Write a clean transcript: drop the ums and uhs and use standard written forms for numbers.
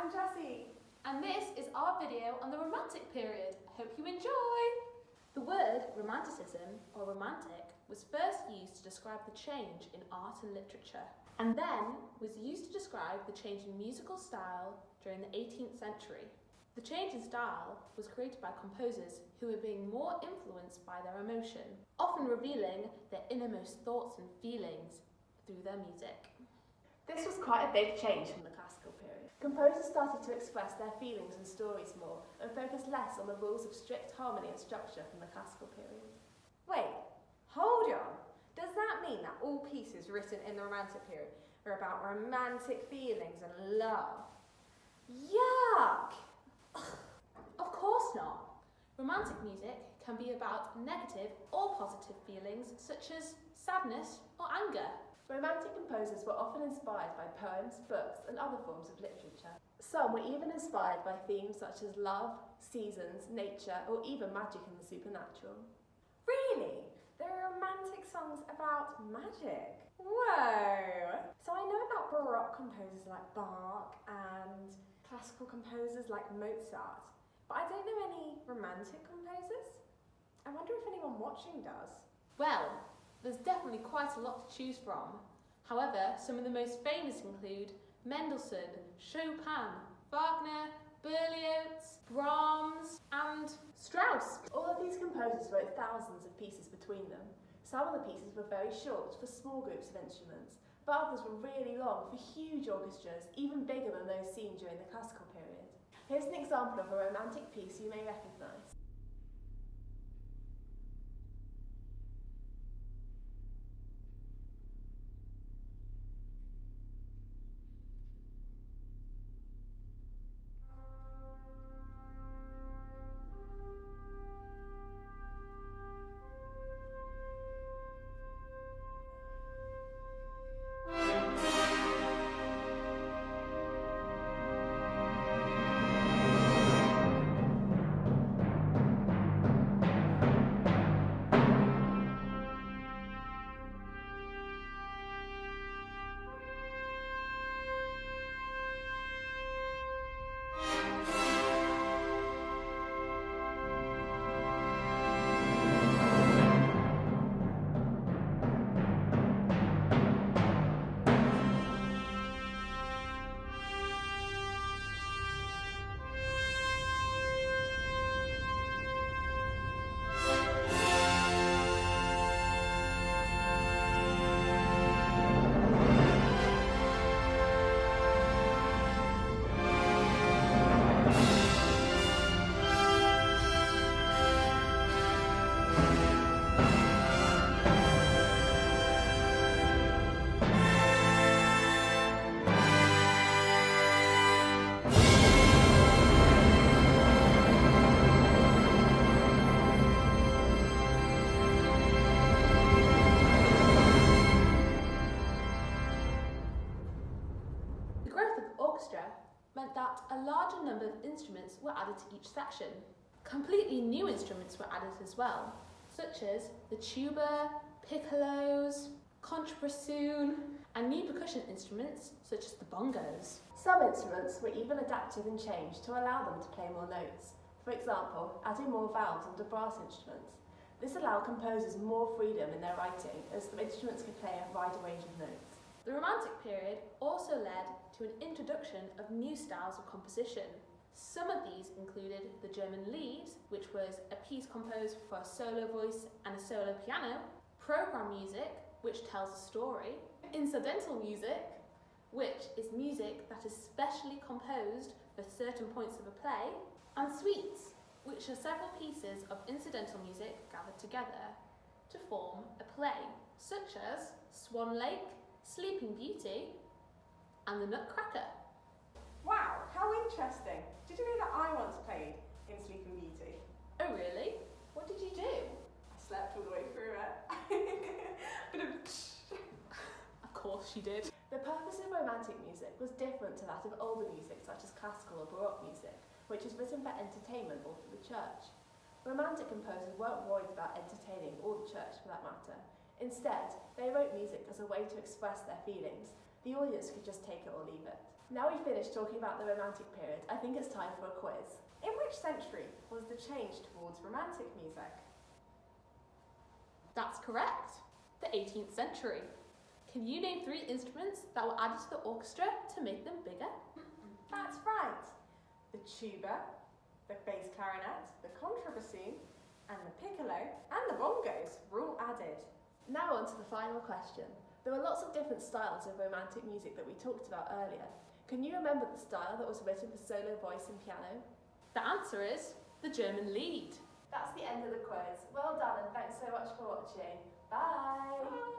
I'm Jessie. And this is our video on the Romantic period. Hope you enjoy! The word Romanticism, or romantic, was first used to describe the change in art and literature, and then was used to describe the change in musical style during the 18th century. The change in style was created by composers who were being more influenced by their emotion, often revealing their innermost thoughts and feelings through their music. This was quite a big change from the classical period. Composers started to express their feelings and stories more and focus less on the rules of strict harmony and structure from the classical period. Wait, hold on. Does that mean that all pieces written in the Romantic period are about romantic feelings and love? Yuck! Of course not. Romantic music can be about negative or positive feelings such as sadness or anger. Romantic composers were often inspired by poems, books, and other forms of literature. Some were even inspired by themes such as love, seasons, nature, or even magic and the supernatural. Really? There are romantic songs about magic? Whoa! So I know about Baroque composers like Bach and classical composers like Mozart, but I don't know any romantic composers. I wonder if anyone watching does. Well, there's definitely quite a lot to choose from. However, some of the most famous include Mendelssohn, Chopin, Wagner, Berlioz, Brahms, and Strauss. All of these composers wrote thousands of pieces between them. Some of the pieces were very short for small groups of instruments, but others were really long for huge orchestras, even bigger than those seen during the classical period. Here's an example of a romantic piece you may recognise. Meant that a larger number of instruments were added to each section. Completely new instruments were added as well, such as the tuba, piccolos, contrabassoon, and new percussion instruments such as the bongos. Some instruments were even adapted and changed to allow them to play more notes. For example, adding more valves onto brass instruments. This allowed composers more freedom in their writing, as the instruments could play a wider range of notes. The Romantic period also led to an introduction of new styles of composition. Some of these included the German Lied, which was a piece composed for a solo voice and a solo piano, program music, which tells a story, incidental music, which is music that is specially composed for certain points of a play, and suites, which are several pieces of incidental music gathered together to form a play, such as Swan Lake, Sleeping Beauty, and The Nutcracker. Wow, how interesting. Did you know that I once played in Sleeping Beauty? Oh really? What did you do? I slept all the way through it. Of course she did. The purpose of romantic music was different to that of older music such as classical or Baroque music, which was written for entertainment or for the church. Romantic composers weren't worried about entertaining or the church for that matter. Instead, they wrote music as a way to express their feelings, The audience could just take it or leave it. Now we've finished talking about the Romantic period, I think it's time for a quiz. In which century was the change towards romantic music? That's correct. The 18th century. Can you name 3 instruments that were added to the orchestra to make them bigger? That's right. The tuba, the bass clarinet, the contrabassoon, and the piccolo, and the bongos were all added. Now on to the final question. There are lots of different styles of romantic music that we talked about earlier. Can you remember the style that was written for solo voice and piano? The answer is the German Lied. That's the end of the quiz. Well done and thanks so much for watching. Bye! Bye.